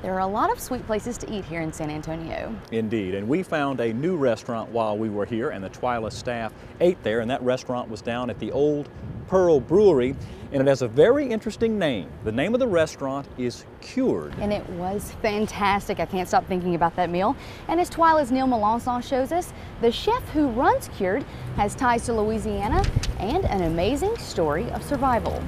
There are a lot of sweet places to eat here in San Antonio. Indeed, and we found a new restaurant while we were here, and the TWILA staff ate there, and that restaurant was down at the Old Pearl Brewery, and it has a very interesting name. The name of the restaurant is Cured. And it was fantastic. I can't stop thinking about that meal. And as TWILA's Neil Melancon shows us, the chef who runs Cured has ties to Louisiana and an amazing story of survival.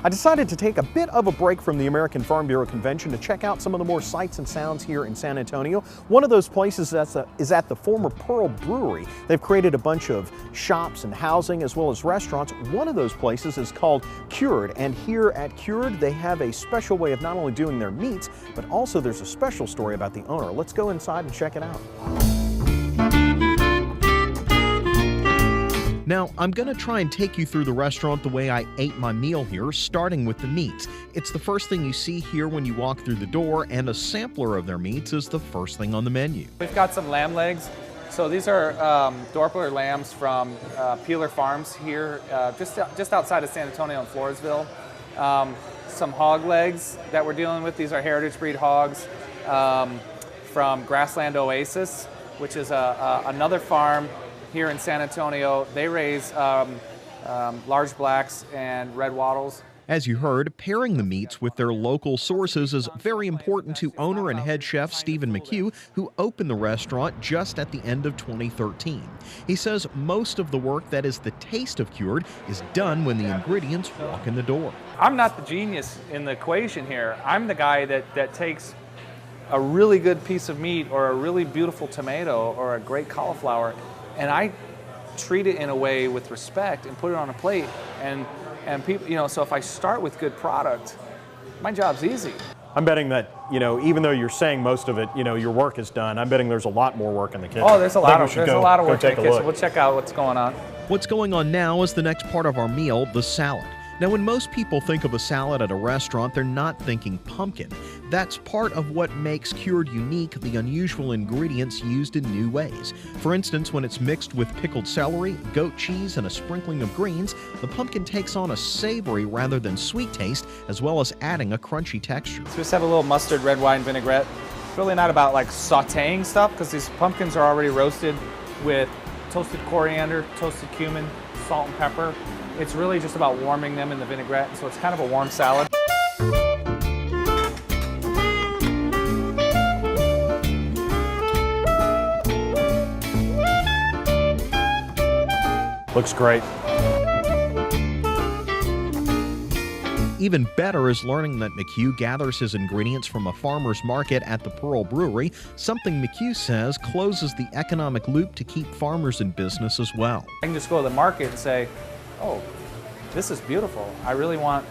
I decided to take a bit of a break from the American Farm Bureau Convention to check out some of the more sights and sounds here in San Antonio. One of those places is at the former Pearl Brewery. They've created a bunch of shops and housing as well as restaurants. One of those places is called Cured, and here at Cured they have a special way of not only doing their meats, but also there's a special story about the owner. Let's go inside and check it out. Now, I'm going to try and take you through the restaurant the way I ate my meal here, starting with the meats. It's the first thing you see here when you walk through the door, and a sampler of their meats is the first thing on the menu. We've got some lamb legs. So these are Doppler lambs from Peeler Farms here, just outside of San Antonio in Floresville. Some hog legs that we're dealing with. These are heritage breed hogs from Grassland Oasis, which is another farm here in San Antonio. They raise large blacks and red wattles. As you heard, pairing the meats with their local sources is very important to owner and head chef Steve McHugh, who opened the restaurant just at the end of 2013. He says most of the work that is the taste of Cured is done when the ingredients walk in the door. I'm not the genius in the equation here. I'm the guy that takes a really good piece of meat or a really beautiful tomato or a great cauliflower, and I treat it in a way with respect and put it on a plate. And people, so if I start with good product, my job's easy. I'm betting that, even though you're saying most of it, your work is done, I'm betting there's a lot more work in the kitchen. Oh, there's a lot of work in the kitchen. Look. We'll check out what's going on. What's going on now is the next part of our meal, the salad. Now, when most people think of a salad at a restaurant, they're not thinking pumpkin. That's part of what makes Cured unique, the unusual ingredients used in new ways. For instance, when it's mixed with pickled celery, goat cheese, and a sprinkling of greens, the pumpkin takes on a savory rather than sweet taste, as well as adding a crunchy texture. So we just have a little mustard red wine vinaigrette. It's really not about like sauteing stuff, because these pumpkins are already roasted with toasted coriander, toasted cumin, salt and pepper. It's really just about warming them in the vinaigrette, so it's kind of a warm salad. Looks great. Even better is learning that McHugh gathers his ingredients from a farmer's market at the Pearl Brewery, something McHugh says closes the economic loop to keep farmers in business as well. I can just go to the market and say, oh, this is beautiful. I really want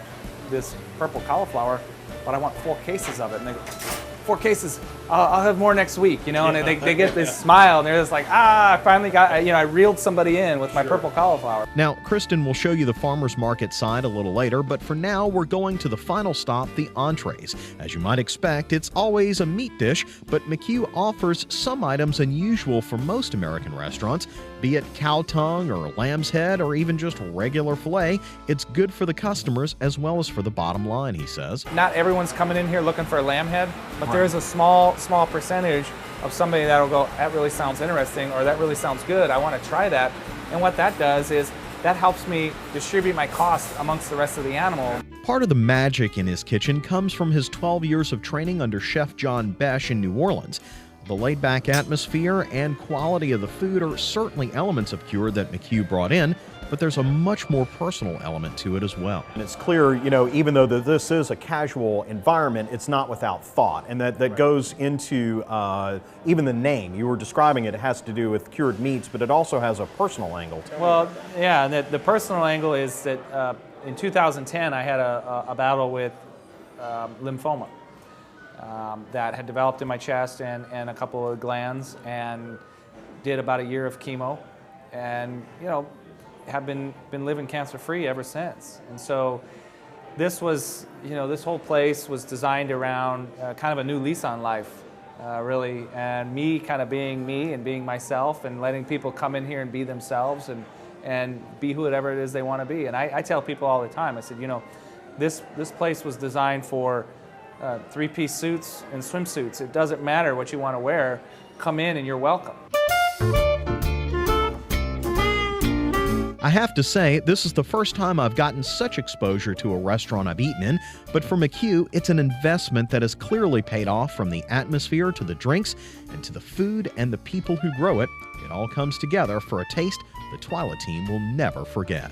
this purple cauliflower, but I want 4 cases of it. And they go, 4 cases, I'll have more next week, and they get this smile, and they're just like, I finally got, I reeled somebody in with my purple cauliflower. Now, Kristen will show you the farmer's market side a little later, but for now, we're going to the final stop, the entrees. As you might expect, it's always a meat dish, but McHugh offers some items unusual for most American restaurants. Be it cow tongue or lamb's head or even just regular filet, it's good for the customers as well as for the bottom line, he says. Not everyone's coming in here looking for a lamb head, but there is a small percentage of somebody that'll go, that really sounds interesting, or that really sounds good, I want to try that. And what that does is that helps me distribute my costs amongst the rest of the animal. Part of the magic in his kitchen comes from his 12 years of training under Chef John Besh in New Orleans. The laid-back atmosphere and quality of the food are certainly elements of Cured that McHugh brought in, but there's a much more personal element to it as well. And it's clear, even though this is a casual environment, it's not without thought, and that goes into even the name. You were describing it has to do with cured meats, but it also has a personal angle. Well, yeah, the personal angle is that in 2010 I had a battle with lymphoma. That had developed in my chest and a couple of glands, and did about a year of chemo, and have been living cancer-free ever since. And so this was, this whole place was designed around kind of a new lease on life, really, and me kind of being me and being myself and letting people come in here and be themselves and and be whatever it is they want to be. And I tell people all the time, I said, you know, this place was designed for three-piece suits and swimsuits. It doesn't matter what you want to wear. Come in and you're welcome. I have to say, this is the first time I've gotten such exposure to a restaurant I've eaten in, but for McHugh, it's an investment that has clearly paid off, from the atmosphere to the drinks and to the food and the people who grow it. It all comes together for a taste the TWILA team will never forget.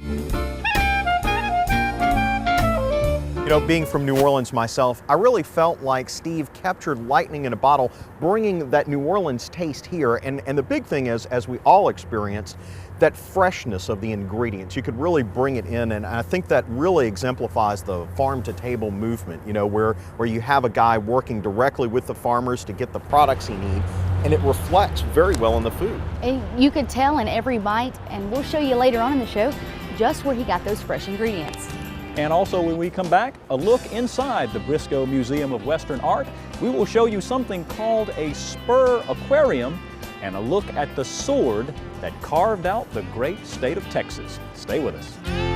You know, being from New Orleans myself, I really felt like Steve captured lightning in a bottle, bringing that New Orleans taste here. And the big thing is, as we all experienced, that freshness of the ingredients. You could really bring it in, and I think that really exemplifies the farm-to-table movement, you know, where you have a guy working directly with the farmers to get the products he needs, and it reflects very well in the food. And you could tell in every bite, and we'll show you later on in the show, just where he got those fresh ingredients. And also, when we come back, a look inside the Briscoe Museum of Western Art. We will show you something called a spur aquarium and a look at the sword that carved out the great state of Texas. Stay with us.